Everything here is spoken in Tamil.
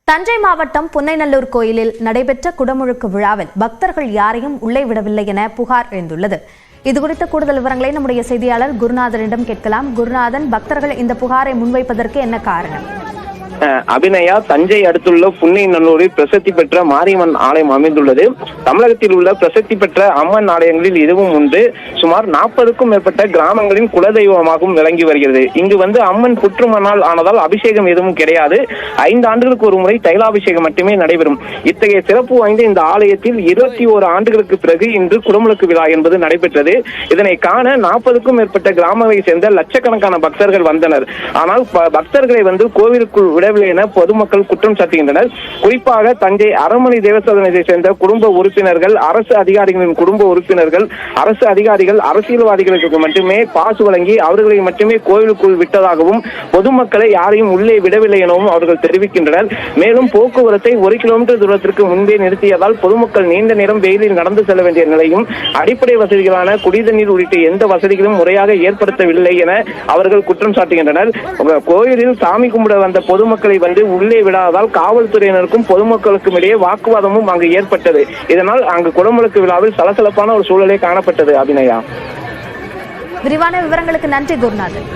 தஞ்சை மாவட்டம் புன்னைநல்லூர் கோயிலில் நடைபெற்ற குடமுழுக்கு விழாவில் பக்தர்கள் யாரையும் உள்ளே விடவில்லை என புகார் எழுந்துள்ளது. இதுகுறித்த கூடுதல் விவரங்களை நம்முடைய செய்தியாளர் குருநாதனிடம் கேட்கலாம். குருநாதன், பக்தர்கள் இந்த புகாரை முன்வைப்பதற்கு என்ன காரணம்? அபிநயா, தஞ்சை அடுத்துள்ள புன்னைநல்லூரில் பிரசித்தி பெற்ற மாரியம்மன் ஆலயம் அமைந்துள்ளது. தமிழகத்தில் உள்ள பிரசித்தி பெற்ற அம்மன் ஆலயங்களில் இதுவும் உண்டு. சுமார் 40க்கும் மேற்பட்ட கிராமங்களின் குலதெய்வமாகவும் விளங்கி வருகிறது. இங்கு அம்மன் புற்றுமணால் ஆனதால் அபிஷேகம் எதுவும் கிடையாது. 5 ஆண்டுகளுக்கு ஒரு முறை தைலாபிஷேகம் மட்டுமே நடைபெறும். இத்தகைய சிறப்பு வாய்ந்த இந்த ஆலயத்தில் 21 ஆண்டுகளுக்கு பிறகு இன்று குடமுழுக்கு விழா என்பது நடைபெற்றது. இதனை காண 40க்கும் மேற்பட்ட கிராமங்களை சேர்ந்த லட்சக்கணக்கான பக்தர்கள் வந்தனர். ஆனால் பக்தர்களை கோவிலுக்குள் விடவில்லை என பொதுமக்கள் குற்றம் சாட்டுகின்றனர். குறிப்பாக தஞ்சை அரண்மனை தேவஸ்தானத்தை சேர்ந்த குடும்ப உறுப்பினர்கள், அரசு அதிகாரிகளின் குடும்ப உறுப்பினர்கள், அரசு அதிகாரிகள் அரசியல்வாதிகளுக்கு மட்டுமே பாசு வழங்கி அவர்களை மட்டுமே கோவிலுக்குள் விட்டதாகவும் பொதுமக்களை யாரையும் உள்ளே விடவில்லை எனவும் அவர்கள் தெரிவிக்கின்றனர். மேலும் போக்குவரத்தை 1 கிலோமீட்டர் தூரத்திற்கு முன்பே நிறுத்தியதால் பொதுமக்கள் நீண்ட நேரம் வெயிலில் நடந்து செல்ல வேண்டிய நிலையும், அடிப்படை வசதிகளான குடிதண்ணீர் உள்ளிட்ட எந்த வசதிகளும் முறையாக ஏற்படுத்தவில்லை என அவர்கள் குற்றம் சாட்டுகின்றனர். கோயிலில் சாமி கும்பிட வந்த பொதுமக்களை உள்ளே விடாததால் காவல்துறையினருக்கும் பொதுமக்களுக்கும் இடையே வாக்குவாதமும் அங்கு ஏற்பட்டது. இதனால் அங்கு குடமுழுக்கு விழாவில் சலசலப்பான ஒரு சூழலே காணப்பட்டது. அபிநயா, விரிவான விவரங்களுக்கு நன்றி குருநாதன்.